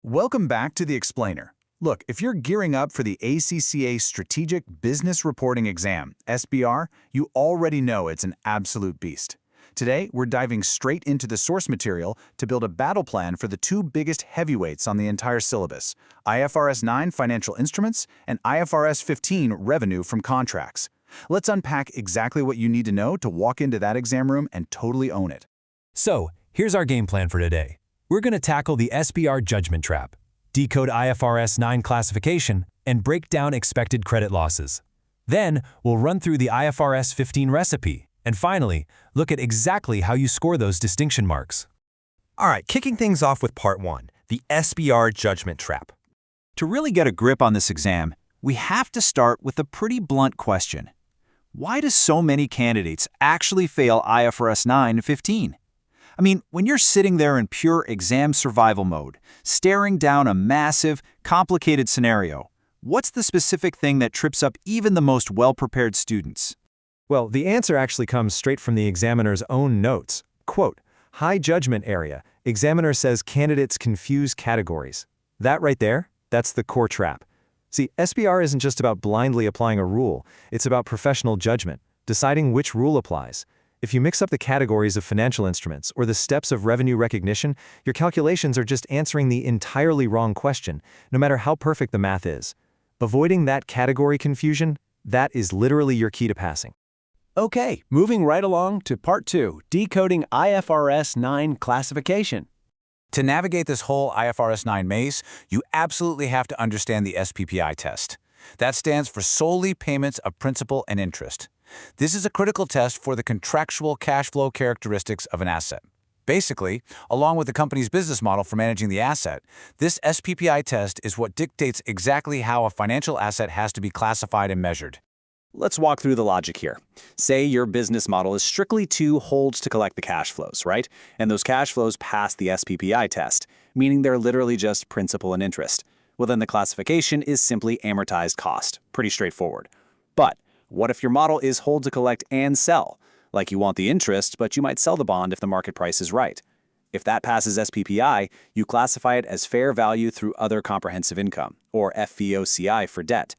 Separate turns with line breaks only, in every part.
Welcome back to The Explainer. Look, if you're gearing up for the ACCA Strategic Business Reporting Exam, SBR, you already know it's an absolute beast. Today, we're diving straight into the source material to build a battle plan for the two biggest heavyweights on the entire syllabus, IFRS 9 Financial Instruments and IFRS 15 Revenue from Contracts. Let's unpack exactly what you need to know to walk into that exam room and totally own it.
So, here's our game plan for today. We're going to tackle the SBR judgment trap, decode IFRS 9 classification, and break down expected credit losses. Then, we'll run through the IFRS 15 recipe, and finally, look at exactly how you score those distinction marks.
All right, kicking things off with Part 1, the SBR judgment trap.
To really get a grip on this exam, we have to start with a pretty blunt question. Why do so many candidates actually fail IFRS 9 and 15? I mean, when you're sitting there in pure exam survival mode, staring down a massive, complicated scenario, what's the specific thing that trips up even the most well-prepared students?
Well, the answer actually comes straight from the examiner's own notes. Quote, high judgment area. Examiner says candidates confuse categories. That right there, that's the core trap. See, SBR isn't just about blindly applying a rule. It's about professional judgment, deciding which rule applies. If you mix up the categories of financial instruments or the steps of revenue recognition, your calculations are just answering the entirely wrong question, no matter how perfect the math is. Avoiding that category confusion, that is literally your key to passing.
Okay, moving right along to Part 2, decoding IFRS 9 classification.
To navigate this whole IFRS 9 maze, you absolutely have to understand the SPPI test. That stands for solely payments of principal and interest. This is a critical test for the contractual cash flow characteristics of an asset. Basically, along with the company's business model for managing the asset, this SPPI test is what dictates exactly how a financial asset has to be classified and measured.
Let's walk through the logic here. Say your business model is strictly to holds to collect the cash flows, right? And those cash flows pass the SPPI test, meaning they're literally just principal and interest. Well, then the classification is simply amortized cost. Pretty straightforward. But what if your model is hold to collect and sell? Like you want the interest, but you might sell the bond if the market price is right. If that passes SPPI, you classify it as fair value through other comprehensive income, or FVOCI for debt.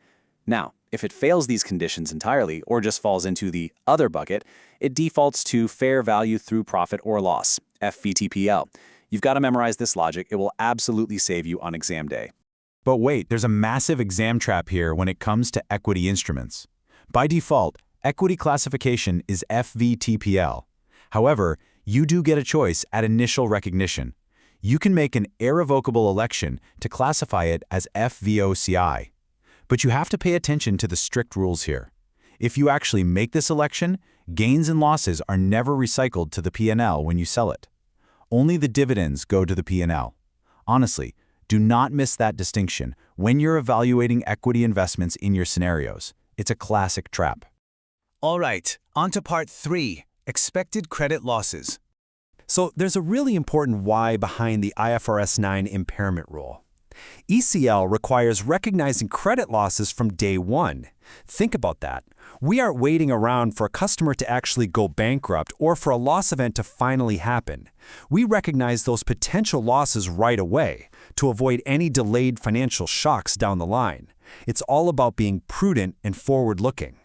Now, if it fails these conditions entirely, or just falls into the other bucket, it defaults to fair value through profit or loss, FVTPL. You've got to memorize this logic. It will absolutely save you on exam day.
But wait, there's a massive exam trap here when it comes to equity instruments. By default, equity classification is FVTPL. However, you do get a choice at initial recognition. You can make an irrevocable election to classify it as FVOCI. But you have to pay attention to the strict rules here. If you actually make this election, gains and losses are never recycled to the P&L when you sell it. Only the dividends go to the P&L. Honestly, do not miss that distinction when you're evaluating equity investments in your scenarios. It's a classic trap. All right, on to Part 3, expected credit losses.
So there's a really important why behind the IFRS 9 impairment rule. ECL requires recognizing credit losses from day one. Think about that. We aren't waiting around for a customer to actually go bankrupt or for a loss event to finally happen. We recognize those potential losses right away to avoid any delayed financial shocks down the line. It's all about being prudent and forward-looking.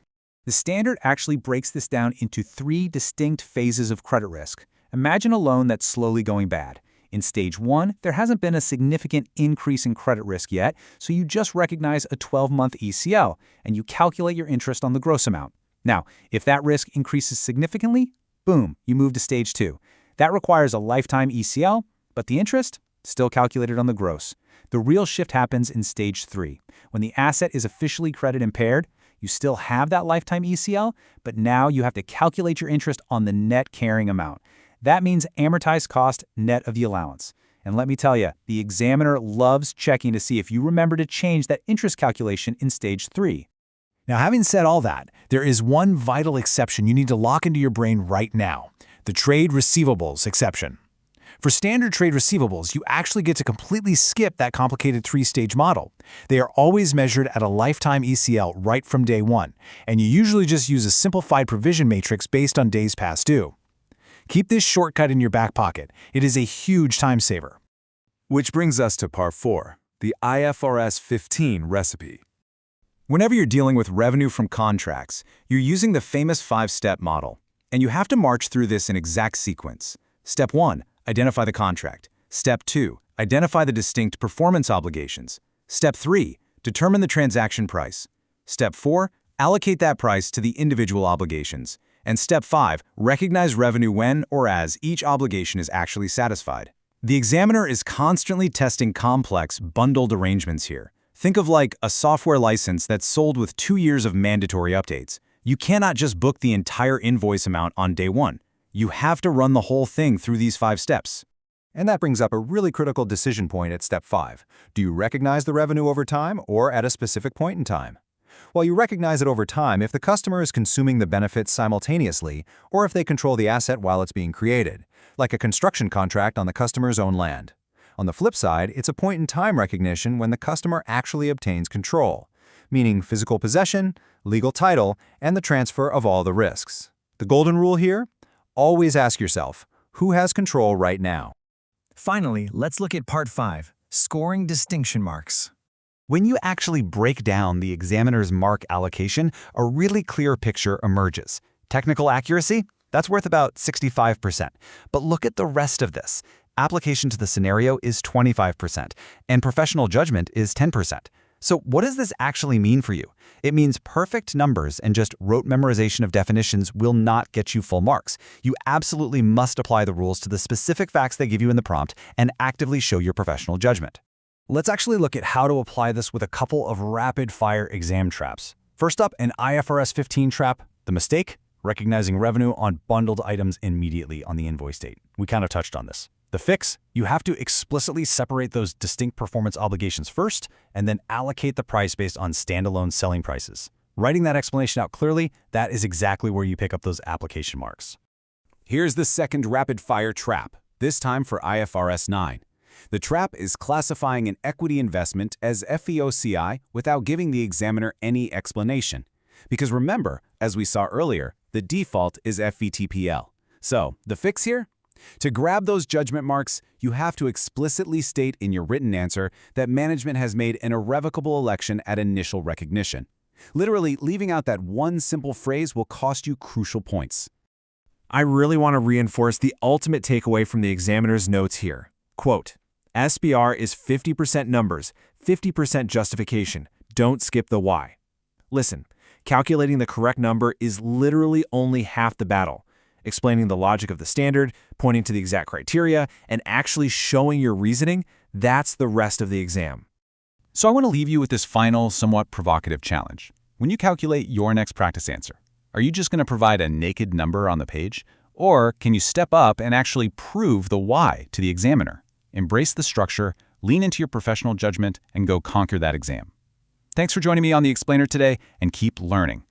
The standard actually breaks this down into 3 distinct phases of credit risk. Imagine a loan that's slowly going bad. In Stage 1, there hasn't been a significant increase in credit risk yet, so you just recognize a 12-month ECL, and you calculate your interest on the gross amount. Now, if that risk increases significantly, boom, you move to Stage 2. That requires a lifetime ECL, but the interest, still calculated on the gross. The real shift happens in Stage 3. When the asset is officially credit impaired, you still have that lifetime ECL, but now you have to calculate your interest on the net carrying amount. That means amortized cost net of the allowance. And let me tell you, the examiner loves checking to see if you remember to change that interest calculation in Stage 3. Now, having said all that, there is one vital exception you need to lock into your brain right now, the trade receivables exception. For standard trade receivables, you actually get to completely skip that complicated 3-stage model. They are always measured at a lifetime ECL right from day one, and you usually just use a simplified provision matrix based on days past due. Keep this shortcut in your back pocket. It is a huge time saver.
Which brings us to part 4, the IFRS 15 recipe.
Whenever you're dealing with revenue from contracts, you're using the famous 5-step model, and you have to march through this in exact sequence. Step 1, identify the contract. Step 2, identify the distinct performance obligations. Step 3, determine the transaction price. Step 4, allocate that price to the individual obligations. And Step 5, recognize revenue when or as each obligation is actually satisfied. The examiner is constantly testing complex, bundled arrangements here. Think of like a software license that's sold with 2 years of mandatory updates. You cannot just book the entire invoice amount on day 1. You have to run the whole thing through these 5 steps.
And that brings up a really critical decision point at step 5. Do you recognize the revenue over time or at a specific point in time? Well, you recognize it over time if the customer is consuming the benefits simultaneously or if they control the asset while it's being created, like a construction contract on the customer's own land. On the flip side, it's a point-in-time recognition when the customer actually obtains control, meaning physical possession, legal title, and the transfer of all the risks. The golden rule here? Always ask yourself, who has control right now?
Finally, let's look at part 5, scoring distinction marks.
When you actually break down the examiner's mark allocation, a really clear picture emerges. Technical accuracy? That's worth about 65%. But look at the rest of this. Application to the scenario is 25%, and professional judgment is 10%. So what does this actually mean for you? It means perfect numbers and just rote memorization of definitions will not get you full marks. You absolutely must apply the rules to the specific facts they give you in the prompt and actively show your professional judgment.
Let's actually look at how to apply this with a couple of rapid-fire exam traps. First up, an IFRS 15 trap. The mistake? Recognizing revenue on bundled items immediately on the invoice date. We kind of touched on this. The fix? You have to explicitly separate those distinct performance obligations first and then allocate the price based on standalone selling prices. Writing that explanation out clearly, that is exactly where you pick up those application marks.
Here's the second rapid-fire trap, this time for IFRS 9. The trap is classifying an equity investment as FVOCI without giving the examiner any explanation. Because remember, as we saw earlier, the default is FVTPL. So, the fix here? To grab those judgment marks, you have to explicitly state in your written answer that management has made an irrevocable election at initial recognition. Literally, leaving out that one simple phrase will cost you crucial points.
I really want to reinforce the ultimate takeaway from the examiner's notes here. Quote, SBR is 50% numbers, 50% justification. Don't skip the why. Listen, calculating the correct number is literally only half the battle. Explaining the logic of the standard, pointing to the exact criteria, and actually showing your reasoning, that's the rest of the exam.
So I want to leave you with this final, somewhat provocative challenge. When you calculate your next practice answer, are you just going to provide a naked number on the page? Or can you step up and actually prove the why to the examiner? Embrace the structure, lean into your professional judgment, and go conquer that exam. Thanks for joining me on The Explainer today, and keep learning.